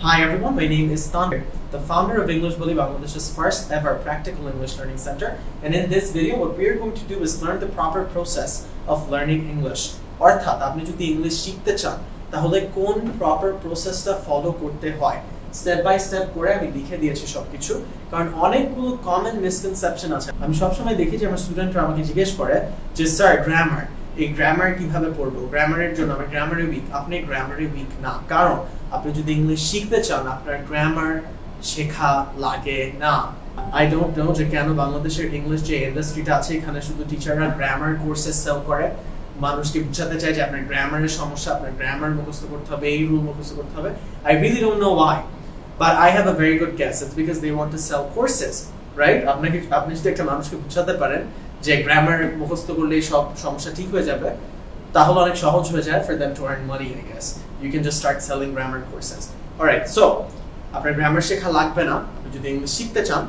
Hi everyone, my name is Tanvir, the founder of English Bully, Bangladesh's first ever practical English learning center. And in this video, what we are going to do is learn the proper process of learning English. অর্থাৎ আপনি যদি English শিখতে চান তাহলে কোন proper প্রসেসটা follow করতে হয় স্টেপ বাই স্টেপ করে আমি লিখে দিয়েছি সবকিছু, কারণ অনেকগুলো কমন মিসকনসেপশন আছে। আমি সবসময় দেখি যে আমার স্টুডেন্টরা আমাকে জিজ্ঞেস করে যে স্যার গ্রামার, এই গ্রামার কিভাবে পড়বো, গ্রামারের জন্য আমি গ্রামারে উইক। আপনি গ্রামারে উইক না, কারণ আপনি যদি ইংলিশ শিখতে চান আপনার গ্রামার শেখা লাগে না। আই ডোন্ট নো যে কেন বাংলাদেশের ইংলিশ যে ইন্ডাস্ট্রিটা আছে এখানে শুধু টিচাররা গ্রামার কোর্সেস সেল করে, মানুষকে বুঝাতে চায় যে আপনার গ্রামারের সমস্যা, আপনার গ্রামার মুখস্থ করতে হবে, এই রুল মুখস্থ করতে হবে। I really don't know why, but I have a very good guess. It's because they want to sell courses, right? আপনি যদি একটা মানুষকে বুঝাতে পারেন যে গ্রামার মুখস্থ করলে সব সমস্যা ঠিক হয়ে যাবে, তাহলে অনেক সহজ হয়ে যায় for them to earn money, I guess. You can just start selling grammar courses. Alright, so আপনার গ্রামার শেখা লাগবে না। আপনি যদি ইংলিশ শিখতে চান,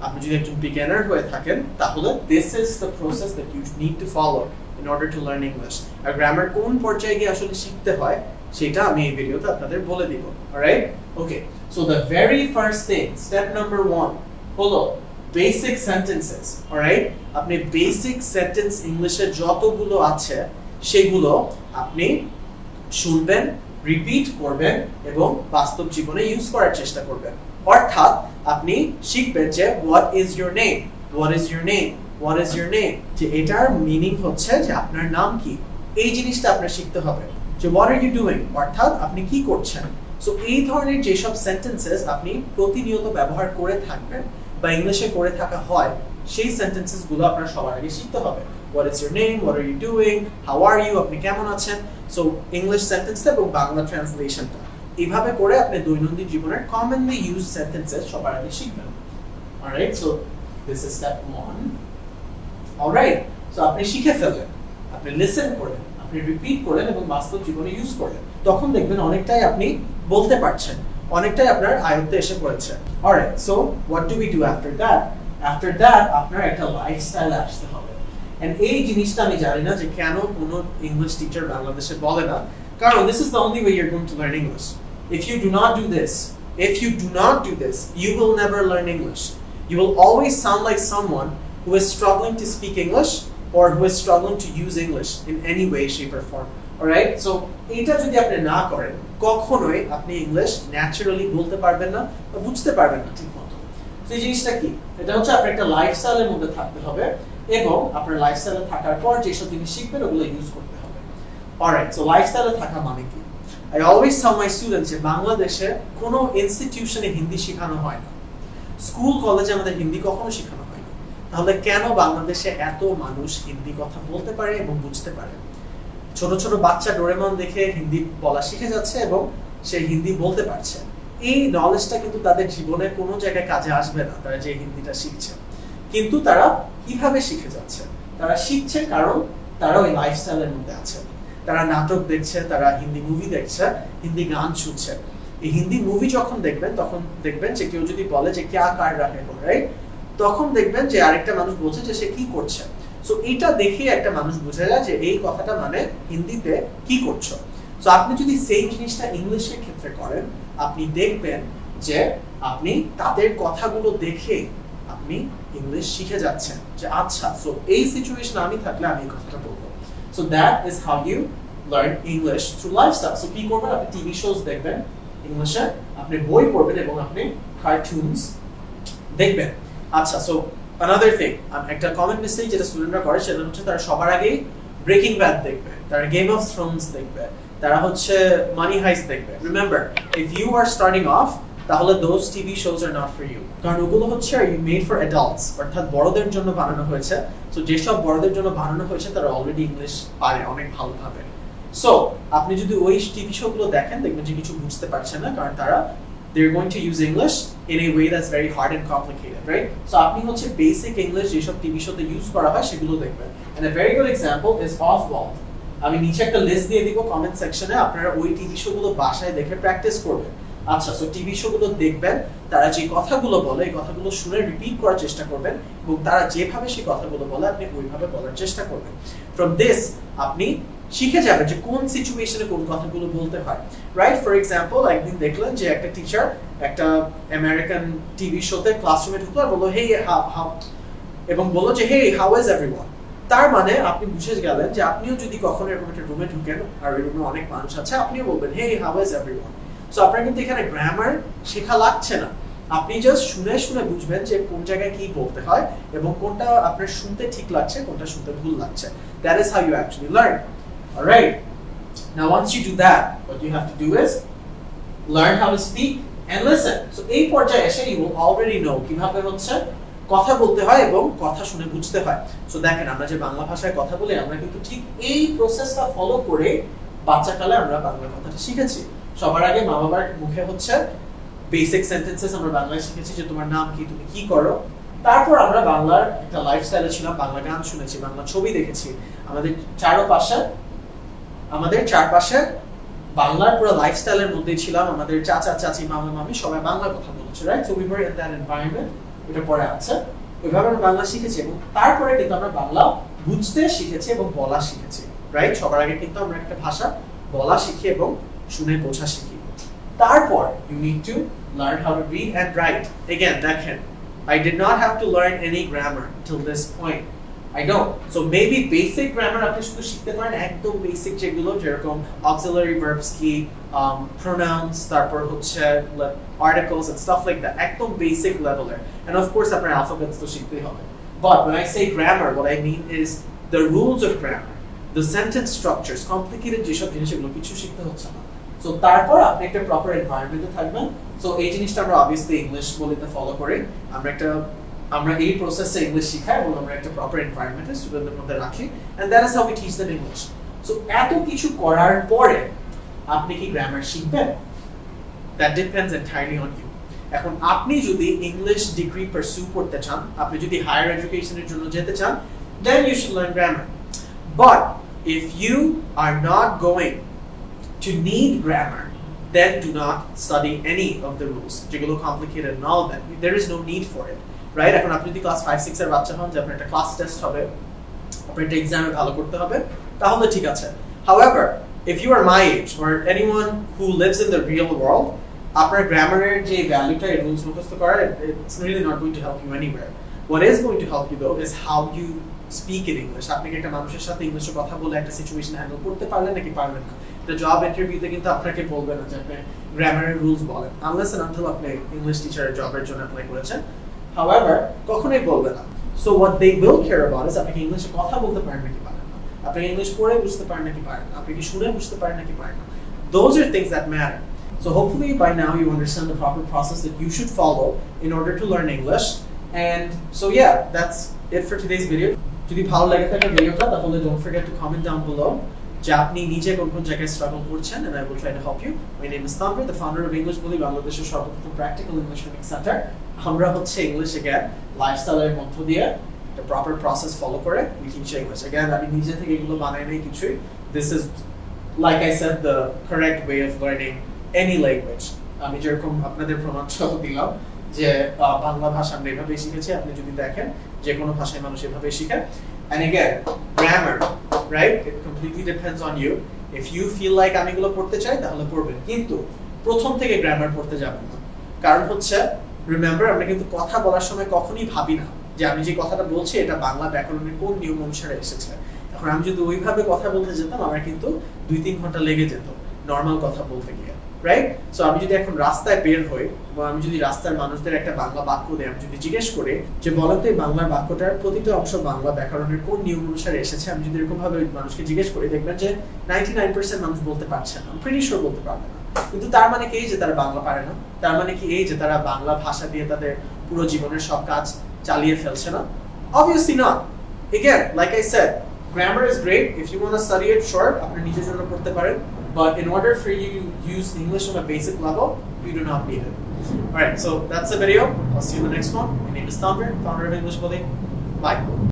আপনি যদি একজন বিগিনার হয়ে থাকেন, তাহলে this is the process that you need to follow in order to learn English. আর গ্রামার কোন পর্যায়ে গিয়ে আসলে শিখতে হয় সেটা আমি এই ভিডিওতে আপনাদের বলে দিব। Alright? Okay. So the very first thing, step number 1 হলো basic sentences. Alright? আপনি basic sentence ইংলিশে যতগুলো আছে সেগুলো আপনি শুনবেন, রিপিট করবেন এবং বাস্তব জীবনে ইউজ করার চেষ্টা করবেন। অর্থাৎ আপনি শিখবেন যে what is your name, what is your name, what is your name, যে এটার মিনিং হচ্ছে যে আপনার নাম কি, এই জিনিসটা আপনার শিখতে হবে। যে what are you doing, অর্থাৎ আপনি কি করছেন। সো এই ধরনের যেসব সেন্টেন্সেস আপনি প্রতিনিয়ত ব্যবহার করে থাকবেন বা ইংলিশে করে থাকা হয়, সেই সেন্টেন্সেস গুলো আপনার সবার আগে শিখতে হবে। What is your name, what are you doing, how are you, আপনি কেমন আছেন। সো ইংলিশ সেন্টেন্সটা এবং বাংলা ট্রান্সলেশনটা এইভাবে করে আপনি দৈনন্দিন জীবনের কমনলি ইউজড সেন্টেন্সেস সবার আগে শিখবেন। Alright, so this is step 1। Alright, so আপনি শিখে ফেললেন, আপনি লিসেন করলেন, আপনি রিপিট করলেন এবং বাস্তব জীবনে ইউজ করলেন, তখন দেখবেন অনেকটাই আপনি বলতে পারছেন, অনেকটাই আপনার আয়ত্তে এসে পড়েছে। Alright, so what do we do after that? After that আপনার একটা লাইফস্টাইল আসতে হবে। এন্ড এই জিনিসটা আমি জানি না যে কেন কোনো ইংলিশ টিচার বাংলাদেশে বলে না, কারণ this is the only way you're going to learn English. If you do not do this, you will never learn English. You will always sound like someone who is struggling to speak English or who is struggling to use English in any way, shape or form. Alright, so এটা যদি আপনি না করেন, কখনোই আপনি English naturally বলতে পারবেন না বা বুঝতে পারবেন না ঠিকমতো। তো এই জিনিসটা কি? এটা হচ্ছে আপনার একটা লাইফস্টাইলের মধ্যে থাকতে হবে এবং আপনার লাইফস্টাইলে থাকার পর যেসব জিনিস শিখবেন ওগুলো ইউজ করতে হবে। অলরাইট, সো লাইফস্টাইলে থাকা মানে কি? I always tell my students যে বাংলাদেশে কোনো ইনস্টিটিউশনে হিন্দি শেখানো হয় না, স্কুল কলেজে আমাদের হিন্দি কখনো শেখানো হয় না। তাহলে কেন বাংলাদেশে এত মানুষ হিন্দি কথা বলতে পারে এবং বুঝতে পারে? ছোট ছোট বাচ্চা ডোরেমন দেখে হিন্দি বলা শিখে যাচ্ছে এবং সে হিন্দি বলতে পারছে। এই নলেজটা কিন্তু তাদের জীবনে কোনো জায়গায় কাজে আসবে না, তারা যে হিন্দিটা শিখছে। কিন্তু তারা কিভাবে শিখে যাচ্ছে? তারা শিখছে কারণ তারা ওই লাইফস্টাইলের মধ্যে আছে। তারা নাটক দেখছে, তারা হিন্দি মুভি দেখছে, হিন্দি গান শুনছে। এই হিন্দি মুভি যখন দেখবেন তখন দেখবেন যে কেউ যদি বলে যে ক্যা কার রাহে হো, রাইট, তখন দেখবেন যে আরেকটা মানুষ বলছে যে সে কি করছে। সো এটা দেখে একটা মানুষ বুঝে যায় যে এই কথাটা মানে হিন্দিতে কি করছো। সো আপনি যদি সেই জিনিসটা ইংলিশের ক্ষেত্রে করেন, আপনি দেখবেন যে আপনি তাদের কথাগুলো দেখে আপনি ইংলিশ শিখে যাচ্ছেন যে আচ্ছা, সো এই সিচুয়েশনে আমি থাকলে আমি এই কথাটা বলবো। So that is how you learn English through lifestyle. So কি করবেন? আপনি টিভি শোজ দেখবেন ইংলিশে, আপনি বই পড়বেন এবং আপনি কার্টুনস দেখবেন। আচ্ছা, সো another thing, একটা কমন মিস্টেক যেটা স্টুডেন্টরা করে সেটা হচ্ছে তারা সবার আগে ব্রেকিং ব্যাড দেখবে, তারা গেম অফ থ্রোনস দেখবে, তারা হচ্ছে মানি হাইস্ট দেখবে। Remember, if you are starting off, তাহলে those TV shows are not for you, কারণ ওগুলো হচ্ছে মেড ফর অ্যাডাল্টস, অর্থাৎ বড়দের জন্য বানানো হয়েছে। সো যেসব বড়দের জন্য বানানো হয়েছে তারা অলরেডি ইংলিশ পারে অনেক ভালোভাবে। সো আপনি যদি ওই টিভি শো গুলো দেখেন, দেখবেন যে কিছু বুঝতে পারছেন না, কারণ তারা they're going to use English in a way that's very hard and complicated, right? So আপনি হচ্ছে basic English যেসব টিভি শোতে ইউজ করা হয় সেগুলো দেখবেন। And a very good example is Oswald. আমি নিচে একটা লিস্ট দিয়ে দিব কমেন্ট সেকশনে, আপনারা ওই টিভি শো গুলো বাসায় দেখে প্র্যাকটিস করবেন। আচ্ছা, সো টিভি শো গুলো দেখবেন, তারা যে কথাগুলো বলে এই কথাগুলো শুনে রিপিট করার চেষ্টা করবেন এবং তারা যেভাবে সেই কথাগুলো বলে আপনি ওইভাবে বলার চেষ্টা করবেন। ফ্রম দিস আপনি শিখে যাবেন যে কোন সিচুয়েশনে কোন কথাগুলো বলতে হয়, রাইট? ফর এক্সাম্পল, একদিন দেখলেন যে একটা টিচার একটা আমেরিকান টিভি শোতে ক্লাসরুমে ঢুকলো আর বললো, হেই হাউ, এবং বললো যে হেই হাউ ইজ এভরিওয়ান। তার মানে আপনি বুঝে গেলেন যে আপনিও যদি কখনো এরকম একটা রুমে ঢুকেন আর এই রুমে অনেক মানুষ আছে, আপনিও বলবেন hey how is everyone. So আপনার কিন্তু এখানে গ্রামার শেখা লাগছে না, আপনি জাস্ট শুনে শুনে বুঝবেন যে কোন জায়গায় কি বলতে হয় এবং কোনটা আপনার শুনতে ঠিক লাগছে, কোনটা শুনতে ভুল লাগছে। That is how you actually learn. Alright. Now once you do that, what you have to do is learn how to speak and listen. So এই পর্যায়ে এসে you will already know কিভাবে হচ্ছে কথা বলতে হয় এবং কথা শুনে বুঝতে হয়। সো দেখেন, আমরা যে বাংলা ভাষায় কথা বলি আমরা কিন্তু ঠিক এই প্রসেসটা ফলো করে বাচ্চাকালে আমরা বাংলা কথাটা শিখেছি। সবার আগে মা বাবার মুখে হচ্ছে বেসিক সেন্টেন্সেস আমরা বাংলায় শিখেছি, যে তোমার নাম কি, তুমি কি করো। তারপর আমরা বাংলার একটা লাইফস্টাইলে ছিলাম, বাংলা গান শুনেছি, বাংলা ছবি দেখেছি, আমাদের চারপাশে বাংলার পুরো লাইফস্টাইলের মধ্যেই ছিলাম, আমাদের চাচা চাচি মামা মামি সবাই বাংলা কথা বলছে, right? So we were in that environment. এটা পরে আছে, ওইভাবে আমরা বাংলা শিখেছি এবং তারপরে কিন্তু আমরা বাংলা বুঝতে শিখেছি এবং বলা শিখেছি, রাইট? সবার আগে কিন্তু আমরা একটা ভাষা বলা শিখি এবং শুনে বোঝা শিখি। তারপর you need to learn how to read and write. Again, দেখেন, I did not have to learn any grammar till this point. I don't. So maybe basic grammar আপনি শুধু শিখতে পারেন, একদম বেসিক যেগুলো, যেরকম auxiliary verbs কি, pronouns, তারপর হচ্ছে articles and stuff like that, একদম basic leveler. And of course আপনার alphabets তো শিখতেই হবে। But when I say grammar, what I mean is the rules of grammar, the sentence structures, complicated যেসব জিনিস, এগুলো কিছু শিখতে হচ্ছে না। সো তারপর আপনি একটা প্রপার এনভায়রনমেন্টে থাকবেন। সো এই জিনিসটা আমরা অবভিয়াসলি ইংলিশ বলিতে ফলো করি, আমরা এই প্রসেসে ইংলিশ শিখাই এবং আমরা একটা প্রপার এনভায়রনমেন্টে স্টুডেন্টদের মধ্যে রাখি, and that is how we teach them English. So এত কিছু করার পরে আপনি কি গ্রামার শিখবেন? That depends entirely on you. এখন আপনি যদি ইংলিশ ডিগ্রি পারসু করতে চান, আপনি যদি হায়ার এডুকেশনের জন্য যেতে চান, then you should learn grammar. But if you are not going to need grammar, then do not study any of the rules. যেগুলো complicated and all that, there is no need for it, right? এখন আপনি যদি class 5 6 এর বাচ্চা হন, যে আপনার একটা ক্লাস টেস্ট হবে, আপনার একটা এক্সামে ভালো করতে হবে, তাহলে ঠিক আছে। However, if you are my age or anyone who lives in the real world, আপনার গ্রামারের যে ভ্যালুটা এই রুলস মুখস্থ করা, it's really not going to help you anywhere. What is going to help you though is how you speak in English. আপনি কি একটা মানুষের সাথে ইংলিশে কথা বলে একটা সিচুয়েশন হ্যান্ডেল করতে পারলেন নাকি পারলেন না। The job ইন্টারভিউতে কিন্তু আপনাকে বলবে না যে আপনি গ্রামারের রুলস বলেন, unless and until আপনি ইংলিশ টিচারের জবের জন্য অ্যাপ্লাই করেছেন। However, কখনোই বলবে না। So what they will care about is আপনি কি ইংলিশে কথা বলতে পারেন নাকি পারেন না, আপনি ইংলিশ পড়ে বুঝতে পারেন নাকি পারেন না, আপনি কি শুনে বুঝতে পারেন নাকি পারেন না। Those are things that matter. So hopefully by now you understand the proper process that you should follow in order to learn English. And so yeah, that's it for today's video. যদি ভালো লাগে থাকে ভিডিওটা, তাহলে don't forget to comment down below যে আপনি নিজে কোন কোন জায়গায় স্ট্রাগল করছেন, and I will try to help you. My name is Tanvir, the founder of English Bully, বাংলাদেশের সর্বপ্রথম practical English learning center. আমরা হচ্ছে ইংলিশ again লাইফস্টাইলের মধ্য দিয়ে একটা প্রপার প্রসেস ফলো করে we teach English. Again, আমি নিজে থেকে এগুলো বানাই নাই কিছুই। This is, like I said, the correct way of learning any language. আমি যেরকম আপনাদের প্রমাণ সহ দিলাম যে বাংলা ভাষা আমরা এভাবে শিখেছি, আপনি যদি দেখেন যে কোনো ভাষায় মানুষ এভাবে শিখে। And again, grammar, right? It completely depends on you. If you feel like আমি এগুলো পড়তে চাই তাহলে পড়বেন, কিন্তু প্রথম থেকে গ্রামার পড়তে যাবেন না। কারণ হচ্ছে রিমেম্বার, আমরা কিন্তু কথা বলার সময় কখনোই ভাবি না যে আমি যে কথাটা বলছি এটা বাংলা ব্যাকরণের কোন নিয়ম অনুসারে এসেছে। এখন আমি যদি ওইভাবে কথা বলতে যেতাম, আমার কিন্তু 2-3 ঘন্টা লেগে যেত নরমাল কথা বলতে গিয়ে, রাইট? সো আমি যদি এখন রাস্তায় বের হই বা আমি যদি রাস্তার মানুষদের একটা বাংলা বাক্য দেই, আমি যদি জিজ্ঞেস করি যে বলো তো এই বাংলার বাক্যটার প্রতিটা অংশ বাংলা ব্যাকরণের কোন নিয়ম অনুসারে এসেছে, আমি যদি এরকম ভাবে মানুষকে জিজ্ঞেস করি, দেখবেন যে 99% মানুষ বলতে পারছে না, প্রিটি শিওর বলতে পারবে না। কিন্তু তার মানে কি এই যে তারা বাংলা পারে না? তার মানে কি এই যে তারা বাংলা ভাষা দিয়ে তাদের পুরো জীবনের সব কাজ চালিয়ে ফেলছে না? Obviously not. Again, like I said, grammar is great. If you want to study it, sure, আপনি নিজের জন্য পড়তে পারেন, but in order for you to use English on a basic level, you do not need it. Alright, so that's the video. I'll see you in the next one. My name is Tanvir, founder of English Bully. Bye.